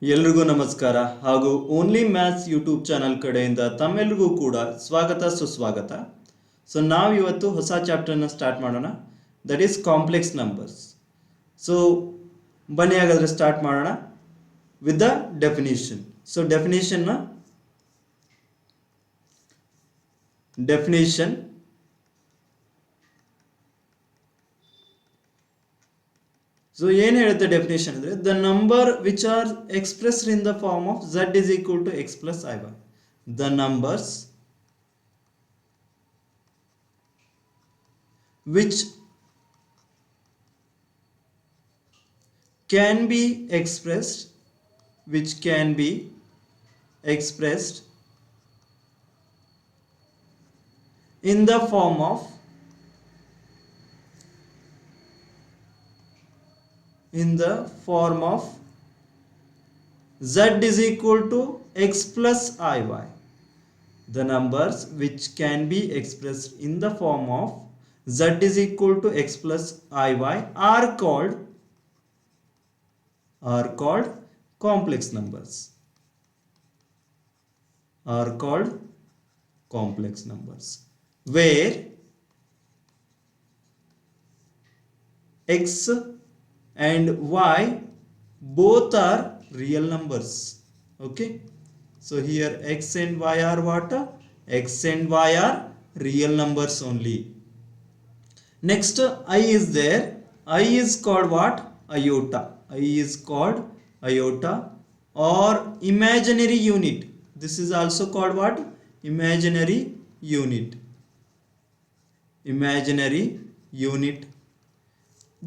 ಎಲ್ರಿಗೂ ನಮಸ್ಕಾರ ಹಾಗೂ ಓನ್ಲಿ ಮ್ಯಾಥ್ಸ್ ಯೂಟ್ಯೂಬ್ ಚಾನಲ್ ಕಡೆಯಿಂದ ತಮ್ಮೆಲ್ರಿಗೂ ಕೂಡ ಸ್ವಾಗತ ಸುಸ್ವಾಗತ. ಸೊ ನಾವು ಇವತ್ತು ಹೊಸ ಚಾಪ್ಟರ್ನ ಸ್ಟಾರ್ಟ್ ಮಾಡೋಣ, that is complex numbers. So ಬನ್ನಿ ಹಾಗಾದರೆ ಸ್ಟಾರ್ಟ್ ಮಾಡೋಣ with the definition. So definition so ಏನು ಹೇಳುತ್ತೆ ಡೆಫಿನೇಷನ್ ಅಂದರೆ, the number which are expressed in the form of z is equal to x plus iy. The numbers which can be expressed in the form of z is equal to x plus iy. The numbers which can be expressed in the form of z is equal to x plus iy are called complex numbers. Where x and y both are real numbers. Okay, so here x and y are what? X and y are real numbers only. Next, I is there. I is called what? Iota. I is called iota or imaginary unit. This is also called what? Imaginary unit.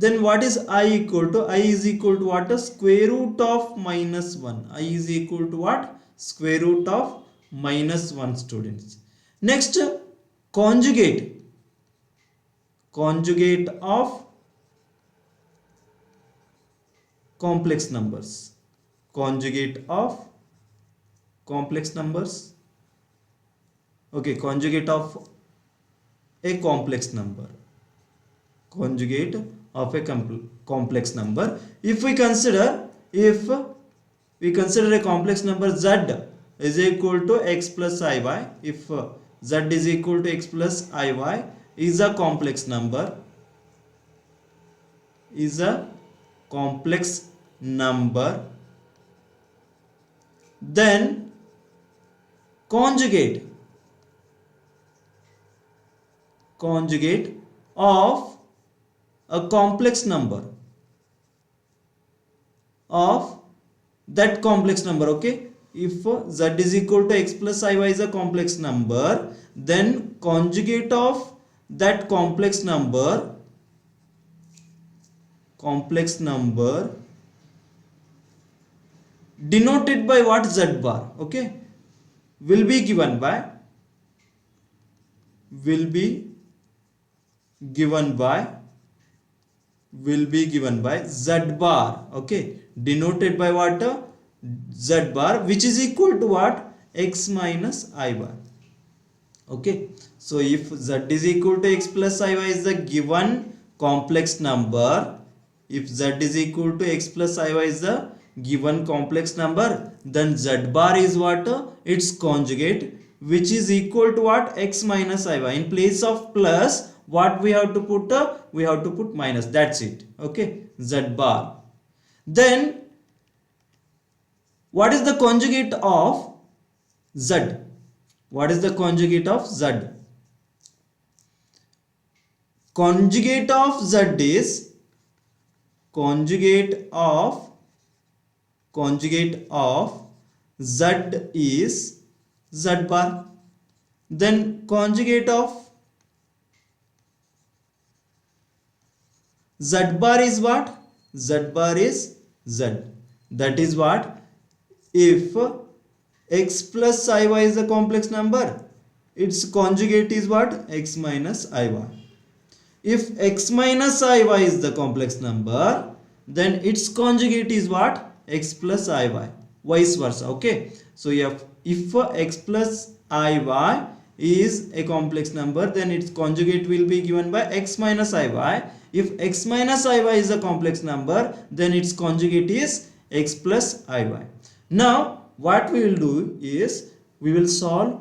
Then what is I equal to? I is equal to what? Square root of minus 1. I is equal to what? Square root of minus 1, students. Next, conjugate of complex numbers. Okay, conjugate of a complex number. If we consider a complex number z is equal to x plus iy, if z is equal to x plus iy is a complex number, then conjugate of a complex number of that complex number. Okay, if z is equal to x plus iy is a complex number, then conjugate of that complex number denoted by what? Z bar. Okay, will be given by z bar. Okay, denoted by what? Z bar, which is equal to what? X minus iy. Okay, so if z is equal to x plus iy is the given complex number, if z is equal to x plus iy is the given complex number, then z bar is what? Its conjugate, which is equal to what? X minus iy. In place of plus, what we have to put? We have to put minus. That's it. Okay, z bar. Then what is the conjugate of z? Conjugate of z is z bar. Then conjugate of z bar is what? Z bar is z. That is what? If x plus iy is a complex number, its conjugate is what? X minus iy. If x minus iy is the complex number, then its conjugate is what? X plus iy. Vice versa. Okay, so if x plus iy is a complex number, then its conjugate will be given by x minus iy. If x minus iy is a complex number, then its conjugate is x plus iy. Now what we will do is we will solve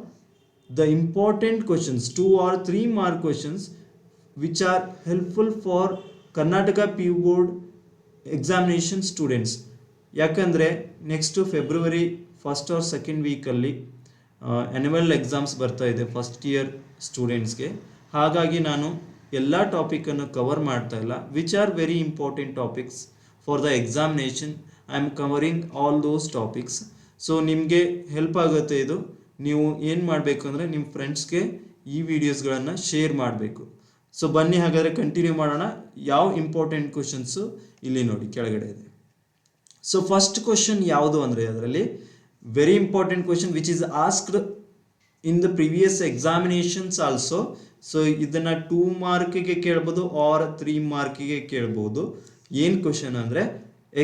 the important questions, 2 or 3 mark questions which are helpful for Karnataka PU board examination students. ಯಾಕಂದರೆ next February first or second ವೀಕಲ್ಲಿ annual exams ಬರ್ತಾ ಇದೆ first year ಸ್ಟೂಡೆಂಟ್ಸ್ಗೆ. ಹಾಗಾಗಿ ನಾನು ಎಲ್ಲ ಟಾಪಿಕನ್ನು cover ಮಾಡ್ತಾ ಇಲ್ಲ, which are very important topics for the examination. I am covering all those topics. So ನಿಮಗೆ ಹೆಲ್ಪ್ ಆಗುತ್ತೆ ಇದು. ನೀವು ಏನು ಮಾಡಬೇಕು ಅಂದರೆ ನಿಮ್ಮ ಫ್ರೆಂಡ್ಸ್ಗೆ ಈ ವಿಡಿಯೋಸ್ಗಳನ್ನು ಶೇರ್ ಮಾಡಬೇಕು. ಸೊ ಬನ್ನಿ ಹಾಗಾದರೆ ಕಂಟಿನ್ಯೂ ಮಾಡೋಣ. ಯಾವ ಇಂಪಾರ್ಟೆಂಟ್ ಕ್ವಶನ್ಸು ಇಲ್ಲಿ ನೋಡಿ ಕೆಳಗಡೆ ಇದೆ. ಸೊ ಫಸ್ಟ್ ಕ್ವಶನ್ ಯಾವುದು ಅಂದರೆ ಅದರಲ್ಲಿ very important question which is asked in the previous examinations also. So ಇದನ್ನು 2 ಮಾರ್ಕಿಗೆ ಕೇಳ್ಬೋದು ಆರ್ 3 ಮಾರ್ಕಿಗೆ ಕೇಳ್ಬೋದು. ಏನು ಕ್ವಶನ್ ಅಂದರೆ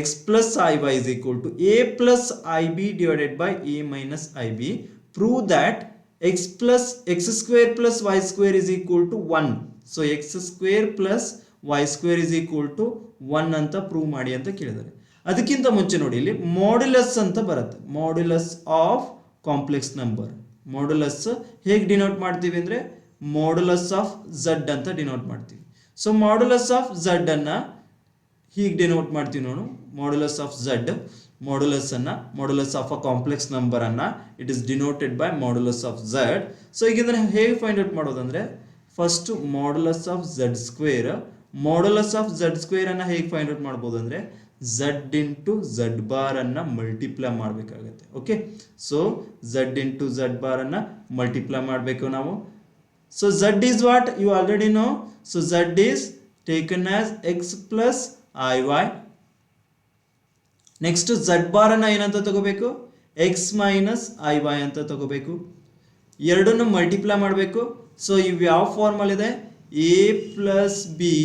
x plus i y is equal to a plus i b divided by a minus i b. Prove that x square plus y square is equal to 1. So x square plus y square is equal to 1 ಅಂತ prove ಮಾಡಿ ಅಂತ ಕೇಳಿದ್ದಾರೆ. ಅದಕ್ಕಿಂತ ಮುಂಚೆ ನೋಡಿ ಇಲ್ಲಿ modulus ಅಂತ ಬರುತ್ತೆ, modulus of complex number. Modulus ಹೇಗೆ ಡಿನೋಟ್ ಮಾಡ್ತೀವಿ ಅಂದರೆ ಮಾಡ್ಯುಲಸ್ ಆಫ್ ಝಡ್ ಅಂತ ಡಿನೋಟ್ ಮಾಡ್ತೀವಿ. ಸೊ ಮಾಡ್ಯುಲಸ್ ಆಫ್ ಝಡ್ ಅನ್ನು ಹೀಗೆ ಡಿನೋಟ್ ಮಾಡ್ತೀವಿ ನೋಡು, modulus of z, modulus of a complex ನಂಬರನ್ನು it is denoted by modulus of z. So ಈಗ ಇದನ್ನು ಹೇಗೆ ಫೈಂಡ್ ಔಟ್ ಮಾಡೋದಂದರೆ first modulus of z square, modulus of z square ಅನ್ನು ಹೇಗೆ ಫೈಂಡ್ ಔಟ್ ಮಾಡ್ಬೋದು ಅಂದರೆ ಝಡ್ ಇಂಟು ಝಡ್ ಬಾರ್ ಅನ್ನು ಮಲ್ಟಿಪ್ಲೈ ಮಾಡಬೇಕಾಗತ್ತೆ. Okay, so z into z bar ಅನ್ನು ಮಲ್ಟಿಪ್ಲೈ ಮಾಡಬೇಕು ನಾವು. So z is what you already know. So z is taken as x plus i y. Next z bar ಅನ್ನು ಏನಂತ ತಗೋಬೇಕು, X minus I Y ಅಂತ ತಗೋಬೇಕು. ಎರಡನ್ನು ಮಲ್ಟಿಪ್ಲೈ ಮಾಡಬೇಕು. ಸೊ ಇವು ಯಾವ ಫಾರ್ಮಲ್ ಇದೆ, a plus b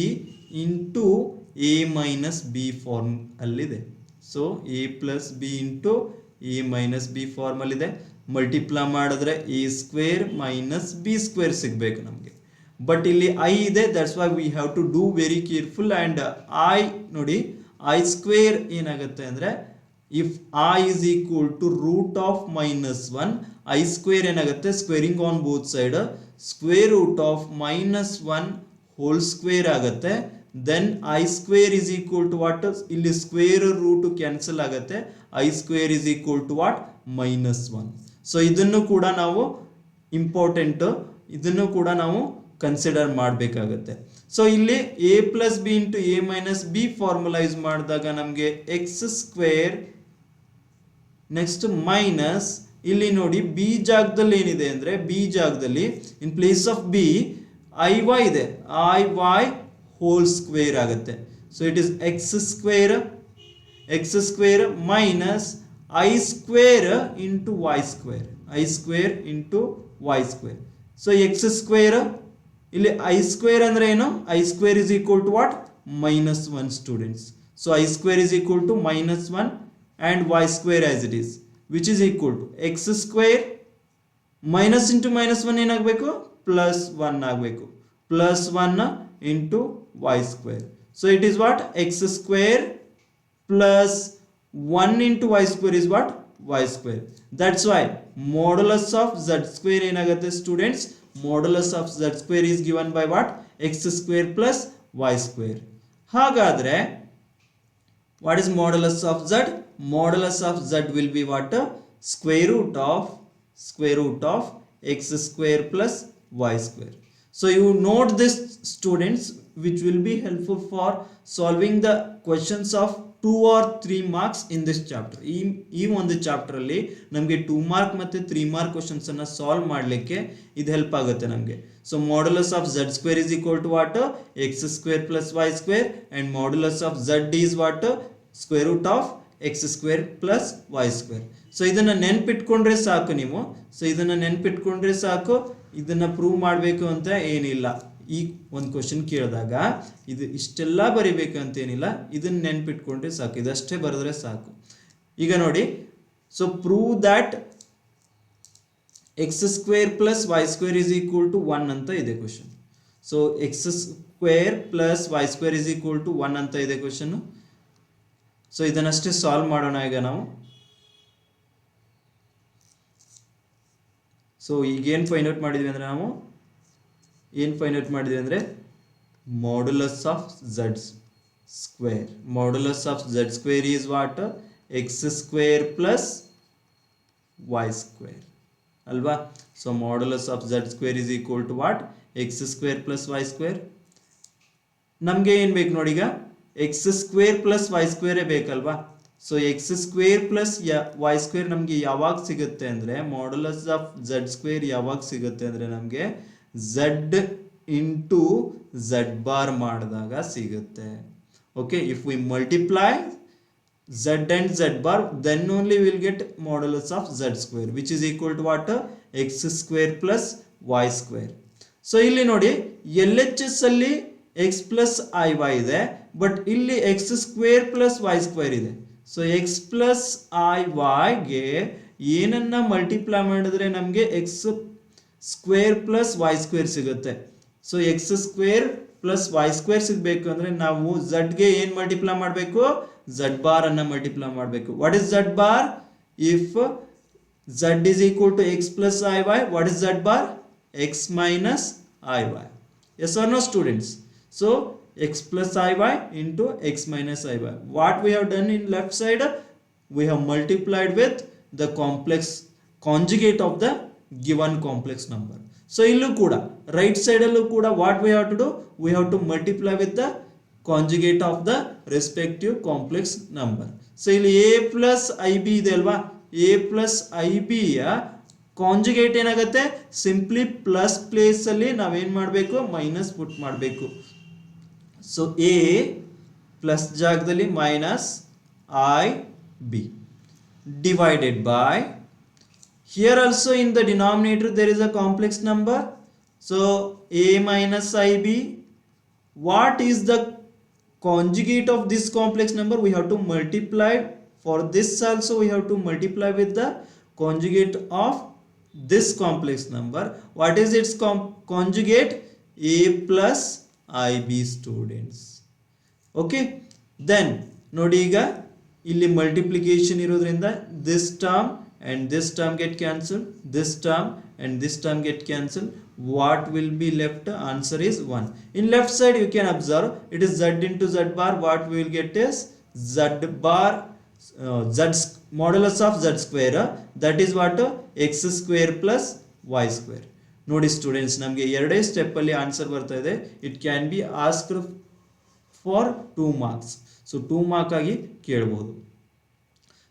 into a minus b form ಅಲ್ಲಿದೆ. So a plus b into a minus b formula ಇದೆ. ಮಲ್ಟಿಪ್ಲೈ ಮಾಡಿದ್ರೆ a square minus b square ಸಿಗಬೇಕು ನಮಗೆ. ಬಟ್ ಇಲ್ಲಿ ಐ ಇದೆ, that's why we have to do very careful. And i ನೋಡಿ, i square ಏನಾಗುತ್ತೆ ಅಂದರೆ if i is equal to root of -1, i square ಏನಾಗುತ್ತೆ squaring on both side, square root of -1 hole square ಆಗುತ್ತೆ. Then i square is equal to what, ಇಲ್ಲಿ square root cancel ಆಗುತ್ತೆ, i square is equal to what -1. So ಇದನ್ನು ಕೂಡ ನಾವು important, ಇದನ್ನು ಕೂಡ ನಾವು ಕನ್ಸಿಡರ್ ಮಾಡಬೇಕಾಗತ್ತೆ. ಸೊ ಇಲ್ಲಿ a plus b into a minus b formulise ಮಾಡಿದಾಗ ನಮಗೆ ಎಕ್ಸ್ ಸ್ಕ್ವೇರ್, ನೆಕ್ಸ್ಟ್ ಮೈನಸ್ ಇಲ್ಲಿ ನೋಡಿ ಬಿ ಜಾಗದಲ್ಲಿ ಏನಿದೆ ಅಂದರೆ ಬಿ ಜಾಗದಲ್ಲಿ in place of b i y ಇದೆ, ಐ ವೈ ಹೋಲ್ ಸ್ಕ್ವೇರ್ ಆಗುತ್ತೆ. So it is x square minus i square into y square, i square into y square. So x square, ಇಲ್ಲಿ i square ಅಂದರೆ ಏನು, i square is equal to what -1 students. So i square is equal to -1 and y square as it is, which is equal to x square minus into -1 ಏನಾಗಬೇಕು +1 ಆಗಬೇಕು, +1 into y square. So it is what x square plus 1 into y square is what y square. That's why modulus of z square ಏನಾಗುತ್ತೆ students, modulus of z square is given by what x square plus y square. ಹಾಗಾದ್ರೆ what is modulus of z? Modulus of z will be what? Square root of x square plus y square. So you note this students, which will be helpful for solving the questions of 2 or 3 marks in this chapter. ಈ ಒಂದು chapter ಅಲ್ಲಿ ನಮಗೆ 2 mark ಮತ್ತೆ 3 mark questions ಅನ್ನ solve ಮಾಡಲಿಕ್ಕೆ ಇದು help ಆಗುತ್ತೆ ನಮಗೆ. So modulus of z square is equal to what? x square plus y square, and modulus of z is what? Square root of x square plus y square. So ಇದನ್ನು ನೆನ್ಪಿಟ್ಕೊಂಡ್ರೆ ಸಾಕು ನೀವು. So ಇದನ್ನು ನೆನ್ಪಿಟ್ಕೊಂಡ್ರೆ ಸಾಕು, ಇದನ್ನು prove ಮಾಡಬೇಕು ಅಂತ ಏನಿಲ್ಲ. ಈ ಒಂದು ಕ್ವಶನ್ ಕೇಳಿದಾಗ ಇದು ಇಷ್ಟೆಲ್ಲ ಬರಿಬೇಕು ಅಂತ ಏನಿಲ್ಲ, ಇದನ್ನು ನೆನ್ಪಿಟ್ಕೊಂಡ್ರೆ ಸಾಕು, ಇದಷ್ಟೇ ಬರೆದ್ರೆ ಸಾಕು. ಈಗ ನೋಡಿ, so prove that x square plus y square is equal to 1 ಅಂತ ಇದೆ question. So x square plus y square is equal to 1 ಅಂತ ಇದೆ ಕ್ವಶನ್. ಸೊ ಇದನ್ನಷ್ಟೇ ಸಾಲ್ವ್ ಮಾಡೋಣ ಈಗ ನಾವು. ಸೊ ಈಗ ಏನು ಫೈಂಡ್ ಔಟ್ ಮಾಡಿದ್ವಿ ಅಂದರೆ modulus of z square. Modulus of z square is what? X square plus y square ಅಲ್ವಾ. So modulus of z square is equal to what? X square plus y square. ನಮಗೆ ಏನು ಬೇಕು ನೋಡಿ, ಈಗ x square plus y ಸ್ಕ್ವೇರೇ ಬೇಕಲ್ವಾ. So x square plus y square ನಮಗೆ ಯಾವಾಗ ಸಿಗುತ್ತೆ ಅಂದರೆ, ಮಾಡ್ಯುಲಸ್ ಆಫ್ ಝಡ್ ಸ್ಕ್ವೇರ್ ಯಾವಾಗ ಸಿಗುತ್ತೆ ಅಂದರೆ ನಮಗೆ ಝಡ್ ಇಂಟು ಝಡ್ ಬಾರ್ ಮಾಡಿದಾಗ ಸಿಗುತ್ತೆ. Okay, if we multiply z and z bar, then only we will get modulus of z square, which is equal to what? X square plus y square. So ಇಲ್ಲಿ ನೋಡಿ LHS ಅಲ್ಲಿ x plus iy ಇದೆ, but ಇಲ್ಲಿ x square plus y square ಇದೆ. So x plus iy ಗೆ ಏನನ್ನ multiply ಮಾಡಿದ್ರೆ ನಮಗೆ x square plus y square ಸಿಗುತ್ತೆ. So x square plus y square ಸಿಗಬೇಕು ಅಂದರೆ ನಾವು z ಗೆ ಏನು ಮಲ್ಟಿಪ್ಲೈ ಮಾಡಬೇಕು? z ಬಾರ್ ಅನ್ನ ಮಲ್ಟಿಪ್ಲೈ ಮಾಡಬೇಕು. What is z bar? If z is equal to x plus iy, what is z bar? x minus iy. Yes or no students? So x plus iy into x minus iy. What we have done in left side? We have multiplied with the complex conjugate of the given complex number. So illu kuda right side allu kuda what we have to do? We have to multiply with the conjugate of the respective complex number. So ಇಲ್ಲಿ a plus ib ಇದೆ ಅಲ್ವಾ, a plus ib ಯ conjugate ಏನಾಗುತ್ತೆ? Simply plus place ಅಲ್ಲಿ ನಾವೇನ್ ಮಾಡಬೇಕು? Minus ಪುಟ್ ಮಾಡಬೇಕು. So a plus ಜಾಗದಲ್ಲಿ minus i b divided by, here also in the denominator there is a complex number, so a minus ib. What is the conjugate of this complex number? We have to multiply. For this also we have to multiply with the conjugate of this complex number. What is its conjugate? A plus ib students. Okay, then ನೋಡಿ ಈಗ ಇಲ್ಲಿ multiplication ಇರೋದ್ರಿಂದ this term and this term get cancelled, this term and this term get cancelled. What will be left? Answer is 1. In left side you can observe it is z into z bar. What we will get is z bar, modulus of z square, that is what? x square plus y square. ನೋಡಿ students, ನಮಗೆ ಎರಡೇ step ಅಲ್ಲಿ answer ಬರ್ತಾ ಇದೆ. It can be asked for 2 marks. So 2 mark ಆಗಿ ಕೇಳಬಹುದು.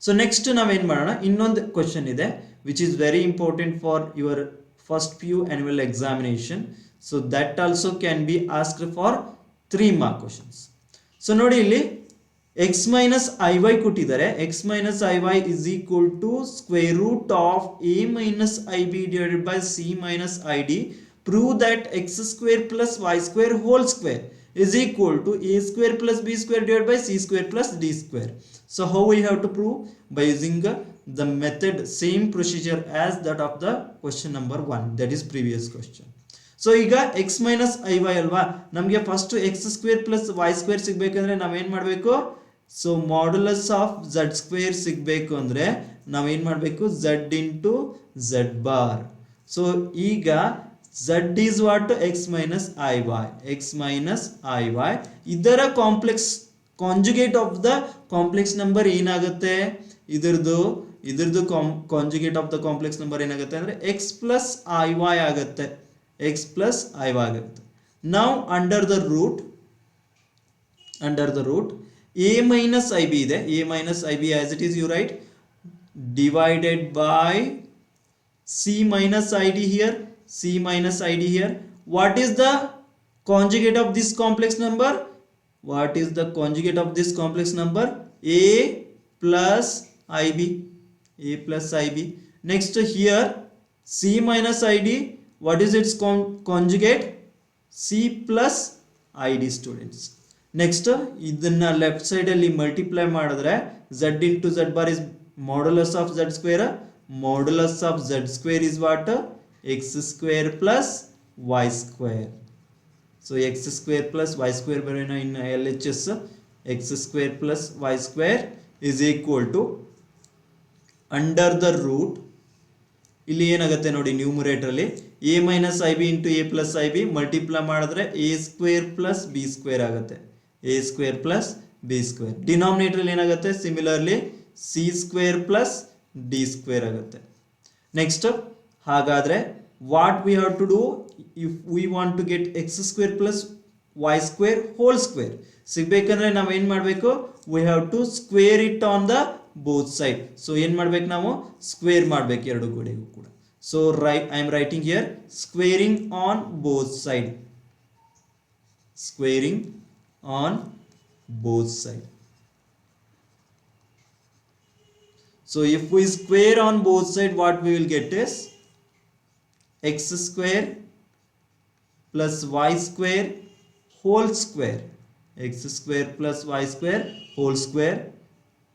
So next ನಾವೇನು ಮಾಡೋಣ, ಇನ್ನೊಂದು ಕ್ವಶನ್ ಇದೆ which is very important for your first PU annual examination. So that also can be asked for 3 mark questions. So ನೋಡಿ ಇಲ್ಲಿ x minus iy ಕೊಟ್ಟಿದ್ದಾರೆ. x minus iy is equal to square root of a minus ib divided by c minus id. Prove that x square plus y square whole square is equal to a square plus b square divided by c square plus d square. So how we have to prove? By using the method, same procedure as that of the question number 1, that is previous question. So ಈಗ x minus iy ಅಲ್ವಾ, ನಮಗೆ first x square plus y square ಸಿಗಬೇಕಂದ್ರೆ ನಾವೇನು ಮಾಡಬೇಕು? So modulus of z square ಸಿಗಬೇಕು ಅಂದರೆ ನಾವೇನು ಮಾಡಬೇಕು? z into z bar. So ಈಗ z is what? x minus iy. x minus iy ಇದರ complex conjugate of the complex number ಏನಾಗುತ್ತೆ? ಇದರದು conjugate of the complex number ಏನಾಗುತ್ತೆ ಅಂದರೆ x ಪ್ಲಸ್ iy ಆಗುತ್ತೆ. x ಪ್ಲಸ್ iy ಆಗುತ್ತೆ. ನಾವು under the root a minus ib ಇದೆ. a minus ib as it is you write divided by c minus id here, c minus id here. What is the conjugate of this complex number? What is the conjugate of this complex number? a plus ib. a plus ib. Next here c minus id, what is its conjugate? c plus id students. Next ಇದನ್ನ left side ಅಲ್ಲಿ multiply ಮಾಡಿದ್ರೆ z into z bar is modulus of z square. Modulus of z square is what? x square plus y square. So x square plus y square ಬರೋಣ ಇನ್ LHS. x square plus y square is equal to under the root, ಇಲ್ಲಿ ಏನಾಗುತ್ತೆ ನೋಡಿ numerator ಅಲ್ಲಿ a minus i b into a plus i b multiply ಮಾಡಿದ್ರೆ a square plus b square ಆಗುತ್ತೆ, a square plus b square. Denominator ಏನಾಗುತ್ತೆ similarly c square plus d square ಆಗುತ್ತೆ. Next ಹಾಗಾದ್ರೆ what we have to do if we want to get x square plus y square whole square ಸಿಗ್ಬೇಕಂದ್ರೆ ನಾವು ಏನು ಮಾಡಬೇಕು, we have to square it on the both side. So ಏನು ಮಾಡ್ಬೇಕು, ನಾವು square ಮಾಡ್ಬೇಕು ಎರಡು ಕಡೆಗೂ ಕೂಡ. So I am writing here squaring on both side, squaring on both side. So if we square on both side, what we will get is x square plus y square whole square, x square plus y square whole square.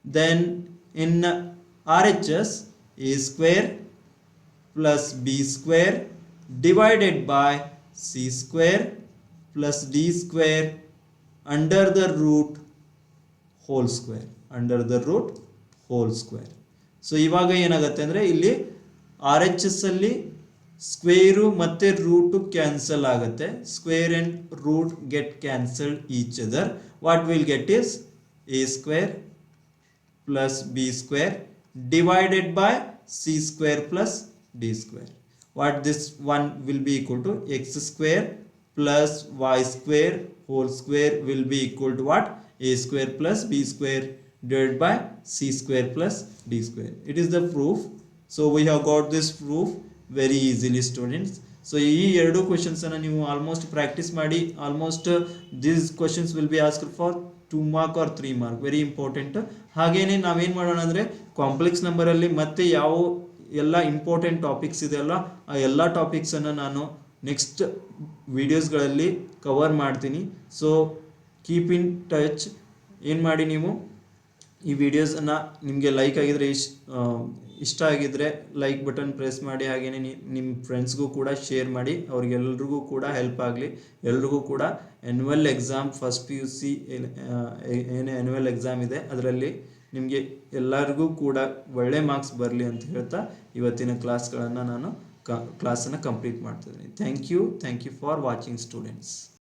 Then in RHS, a square plus b square divided by c square plus d square under the root whole square, under the root whole square. So ಇವಾಗ ಏನಾಗುತ್ತೆ ಅಂದರೆ ಇಲ್ಲಿ R H S ಅಲ್ಲಿ square ಮತ್ತು root cancel ಆಗುತ್ತೆ, square and root get cancelled each other. What will get is a square plus b square divided by c square plus d square. What this one will be equal to x square plus y square whole square will be equal to what, a square plus b square divided by c square plus d square. It is the proof. So we have got this proof very easily students. So ಈ ಎರಡು questions ಅನ್ನು ನೀವು almost practice ಮಾಡಿ. Almost these questions will be asked for 2 mark R 3 mark, very important. ಹಾಗೇನೆ ನಾವೇನು ಮಾಡೋಣ ಅಂದರೆ complex ನಂಬರಲ್ಲಿ ಮತ್ತೆ ಯಾವ ಎಲ್ಲ ಇಂಪಾರ್ಟೆಂಟ್ ಟಾಪಿಕ್ಸ್ ಇದೆಯಲ್ಲ ಆ ಎಲ್ಲ ಟಾಪಿಕ್ಸನ್ನು ನಾನು ನೆಕ್ಸ್ಟ್ ವಿಡಿಯೋಸ್ಗಳಲ್ಲಿ ಕವರ್ ಮಾಡ್ತೀನಿ. So keep in touch. ಏನು ಮಾಡಿ ನೀವು ಈ ವಿಡಿಯೋಸನ್ನು ನಿಮಗೆ ಲೈಕ್ ಆಗಿದರೆ ಇಷ್ಟ ಆಗಿದ್ದರೆ ಲೈಕ್ ಬಟನ್ ಪ್ರೆಸ್ ಮಾಡಿ, ಹಾಗೆಯೇ ನಿಮ್ಮ ಫ್ರೆಂಡ್ಸ್ಗೂ ಕೂಡ ಶೇರ್ ಮಾಡಿ, ಅವ್ರಿಗೆಲ್ರಿಗೂ ಕೂಡ ಹೆಲ್ಪ್ ಆಗಲಿ. ಎಲ್ರಿಗೂ ಕೂಡ annual exam first P U C ಏನು ಆ್ಯನ್ಯುವಲ್ ಎಕ್ಸಾಮ್ ಇದೆ ಅದರಲ್ಲಿ ನಿಮಗೆ ಎಲ್ಲರಿಗೂ ಕೂಡ ಒಳ್ಳೆ ಮಾರ್ಕ್ಸ್ ಬರಲಿ ಅಂತ ಹೇಳ್ತಾ ಇವತ್ತಿನ ಕ್ಲಾಸ್ಗಳನ್ನು ನಾನು ಕ್ಲಾಸನ್ನು ಕಂಪ್ಲೀಟ್ ಮಾಡ್ತಿದ್ದೀನಿ. Thank you for watching students.